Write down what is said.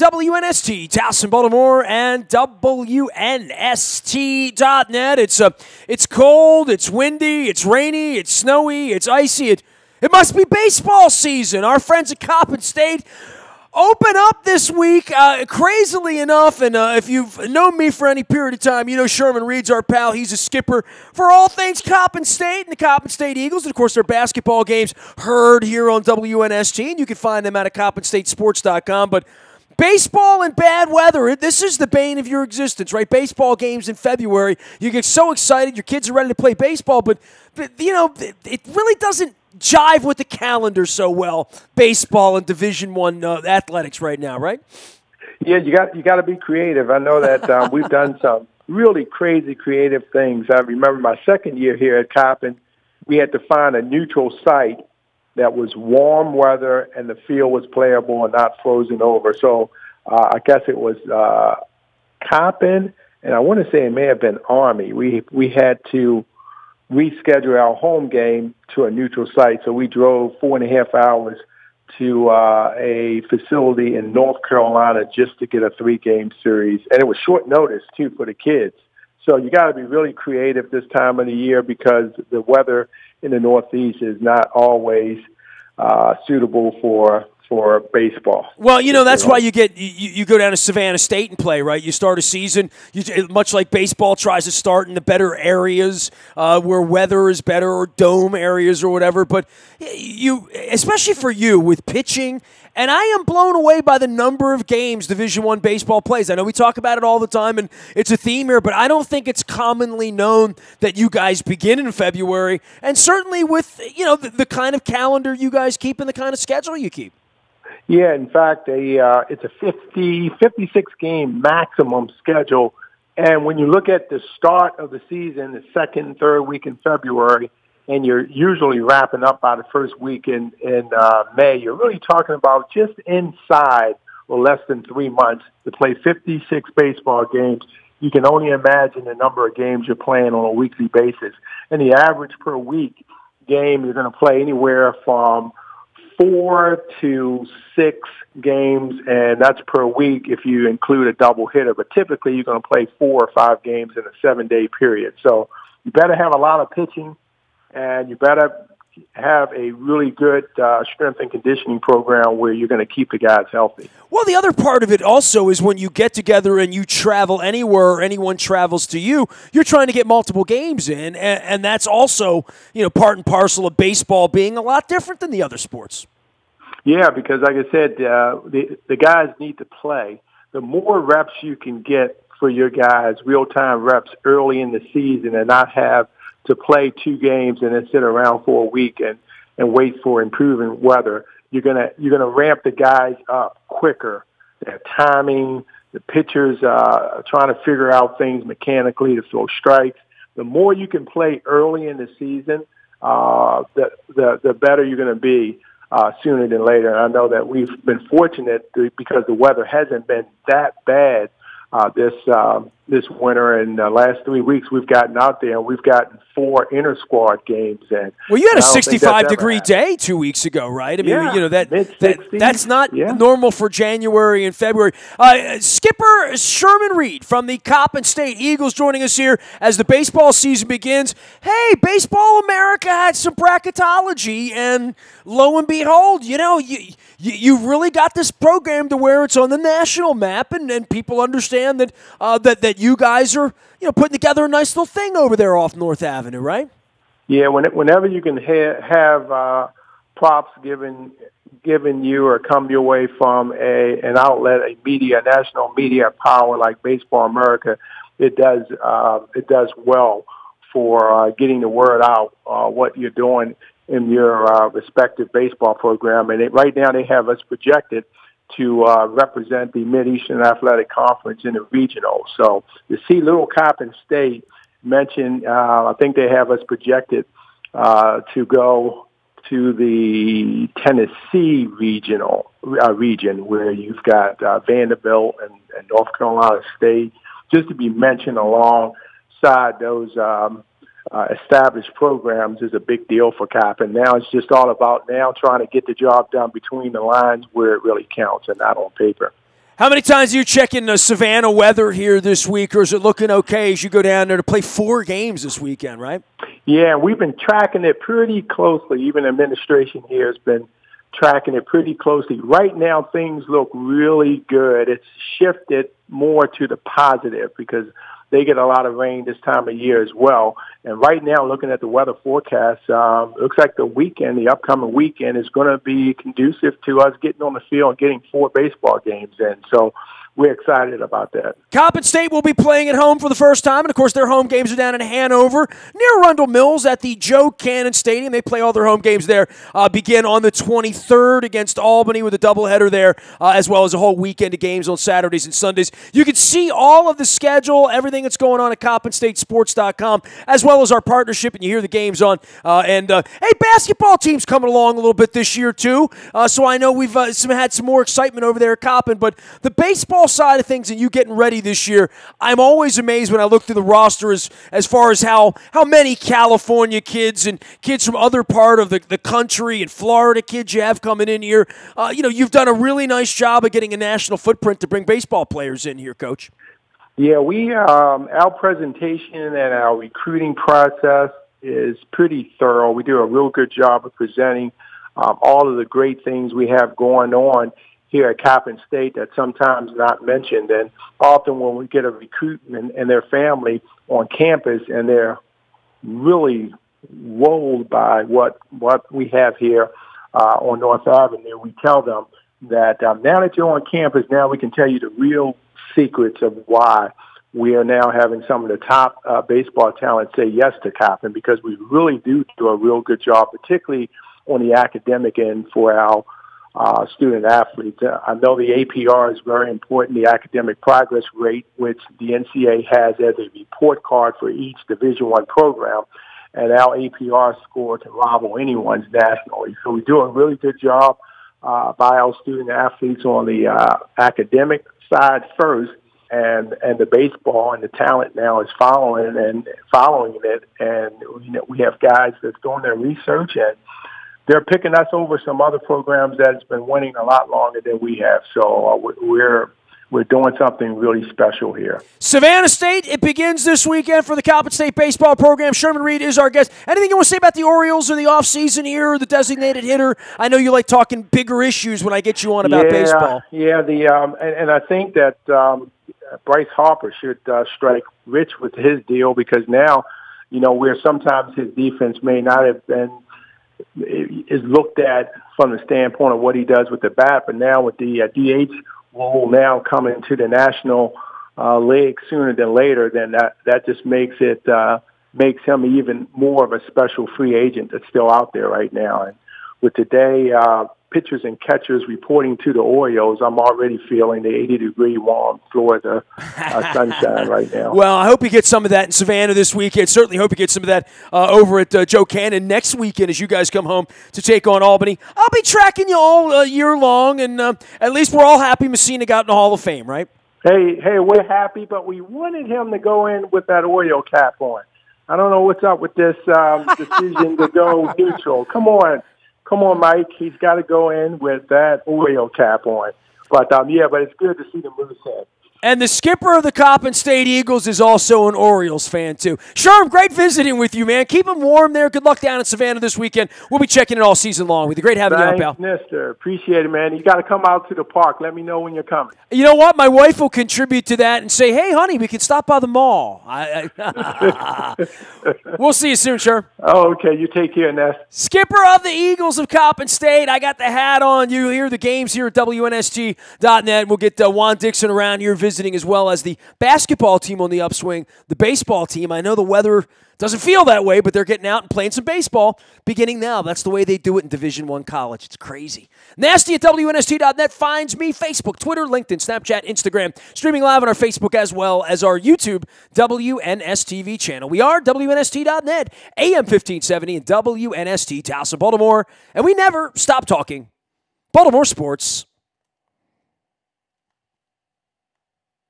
WNST, Towson, Baltimore, and WNST.net. It's cold, it's windy, it's rainy, it's snowy, it's icy. It must be baseball season. Our friends at Coppin State open up this week, crazily enough, and if you've known me for any period of time, you know Sherman Reed's our pal. He's a skipper for all things Coppin State and the Coppin State Eagles. And, of course, their basketball games heard here on WNST, and you can find them at CoppinStateSports.com. But baseball and bad weather, this is the bane of your existence, right? Baseball games in February, you get so excited, your kids are ready to play baseball, but you know, it really doesn't jive with the calendar so well, baseball and Division I athletics right now, right? Yeah, you got to be creative. I know that we've done some really crazy creative things. I remember my second year here at Coppin, we had to find a neutral site that was warm weather and the field was playable and not frozen over. So I guess it was Coppin, and I want to say it may have been Army. We had to reschedule our home game to a neutral site. So we drove 4.5 hours to a facility in North Carolina just to get a 3-game series. And it was short notice, too, for the kids. So you got to be really creative this time of the year because the weather in the Northeast is not always suitable for baseball. Well, you know, that's why you go down to Savannah State and play, right? You start a season, much like baseball tries to start in the better areas where weather is better, or dome areas or whatever. But especially for you with pitching, and I am blown away by the number of games Division I baseball plays. I know we talk about it all the time, and it's a theme here, but I don't think it's commonly known that you guys begin in February, and certainly with, you know, the kind of calendar you guys keep and the kind of schedule you keep. Yeah, in fact, it's a 56-game maximum schedule. And when you look at the start of the season, the second and third week in February, and you're usually wrapping up by the first week in May, you're really talking about just inside or less than 3 months to play 56 baseball games. You can only imagine the number of games you're playing on a weekly basis. And the average per week game, you're going to play anywhere from 4 to 6 games, and that's per week if you include a double hitter. But typically you're going to play 4 or 5 games in a 7-day period. So you better have a lot of pitching, and you better have a really good strength and conditioning program where you're going to keep the guys healthy. Well, the other part of it also is when you get together and you travel anywhere or anyone travels to you, you're trying to get multiple games in, and that's also, you know, part and parcel of baseball being a lot different than the other sports. Yeah, because like I said, the guys need to play. The more reps you can get for your guys, real-time reps early in the season, and not have to play 2 games and then sit around for a week and wait for improving weather, you're gonna ramp the guys up quicker. Their timing, the pitchers trying to figure out things mechanically to throw strikes. The more you can play early in the season, the better you're going to be sooner than later. And I know that we've been fortunate because the weather hasn't been that bad this winter, and the last 3 weeks we've gotten out there and we've gotten 4 inter-squad games. And well, you had a 65-degree day 2 weeks ago, right? I mean, yeah, you know that's not normal for January and February. Skipper Sherman Reed from the Coppin State Eagles joining us here as the baseball season begins. Hey, Baseball America had some bracketology, and lo and behold, you know, you really got this program to where it's on the national map, and people understand that that you guys are, you know, putting together a nice little thing over there off North Avenue, right? Yeah, whenever you can have props given you or come your way from an outlet, a national media power like Baseball America, it does well for getting the word out what you're doing in your respective baseball program. And right now they have us projected to represent the Mid-Eastern Athletic Conference in the regional. So to see little Coppin State mentioned, I think they have us projected to go to the Tennessee region where you've got Vanderbilt and North Carolina State, just to be mentioned alongside those established programs is a big deal for Coppin. Now it's just all about now trying to get the job done between the lines where it really counts and not on paper. How many times are you checking the Savannah weather here this week, or is it looking okay as you go down there to play 4 games this weekend, right? Yeah, we've been tracking it pretty closely. Even administration here has been tracking it pretty closely. Right now, things look really good. It's shifted more to the positive because they get a lot of rain this time of year as well. And right now, looking at the weather forecast, looks like the upcoming weekend is going to be conducive to us getting on the field and getting 4 baseball games in. So we're excited about that. Coppin State will be playing at home for the first time, and of course their home games are down in Hanover, near Rundle Mills at the Joe Cannon Stadium. They play all their home games there, begin on the 23rd against Albany with a doubleheader there, as well as a whole weekend of games on Saturdays and Sundays. You can see all of the schedule, everything that's going on at CoppinStateSports.com, as well as our partnership, and you hear the games on. Hey, basketball team's coming along a little bit this year too, so I know we've had some more excitement over there at Coppin, but the baseball side of things and you getting ready this year, I'm always amazed when I look through the roster as far as how many California kids and kids from other part of the country and Florida kids you have coming in here. You've done a really nice job of getting a national footprint to bring baseball players in here, Coach. Yeah, our presentation and our recruiting process is pretty thorough. We do a real good job of presenting all of the great things we have going on here at Coppin State that's sometimes not mentioned. And often when we get a recruit and their family on campus and they're really rolled by what we have here on North Avenue, we tell them that now that you're on campus, now we can tell you the real secrets of why we are now having some of the top baseball talent say yes to Coppin, because we really do a real good job, particularly on the academic end for our student athletes. I know the APR is very important, the academic progress rate, which the NCAA has as a report card for each Division I program, and our APR score can rival anyone's nationally. So we do a really good job by our student athletes on the academic side first, and the baseball and the talent now is following it, and we have guys that's doing their research, and they're picking us over some other programs that's been winning a lot longer than we have. So we're doing something really special here. Savannah State, it begins this weekend for the Coppin State baseball program. Sherman Reed is our guest. Anything you want to say about the Orioles or the offseason here or the designated hitter? I know you like talking bigger issues when I get you on about baseball. Yeah, and I think that Bryce Harper should strike rich with his deal, because now, where sometimes his defense may not have been is looked at from the standpoint of what he does with the bat, but now with the DH role now coming to the National League sooner than later, then that just makes him even more of a special free agent that's still out there right now. And with today pitchers and catchers reporting to the Orioles, I'm already feeling the 80-degree warm Florida sunshine right now. Well, I hope you get some of that in Savannah this weekend. Certainly hope you get some of that over at Joe Cannon next weekend as you guys come home to take on Albany. I'll be tracking you all year long, and at least we're all happy Messina got in the Hall of Fame, right? Hey, we're happy, but we wanted him to go in with that Oriole cap on. I don't know what's up with this decision to go neutral. Come on, Mike. He's got to go in with that Oriole cap on. But, but it's good to see the Moosehead. And the skipper of the Coppin State Eagles is also an Orioles fan, too. Sherm, great visiting with you, man. Keep them warm there. Good luck down in Savannah this weekend. We'll be checking it all season long with you. Great having you out, pal. Nestor. Appreciate it, man. You got to come out to the park. Let me know when you're coming. You know what? My wife will contribute to that and say, hey, honey, we can stop by the mall. We'll see you soon, Sherm. Oh, okay. You take care, Ness. Skipper of the Eagles of Coppin State. I got the hat on. You hear the games here at WNST.net. We'll get Juan Dixon around here visiting, as well as the basketball team on the upswing. The baseball team, I know the weather doesn't feel that way, but they're getting out and playing some baseball beginning now. That's the way they do it in Division I college. It's crazy. Nasty at WNST.net finds me. Facebook, Twitter, LinkedIn, Snapchat, Instagram. Streaming live on our Facebook as well as our YouTube WNSTV channel. We are WNST.net, AM 1570 and WNST Towson, Baltimore. And we never stop talking Baltimore sports.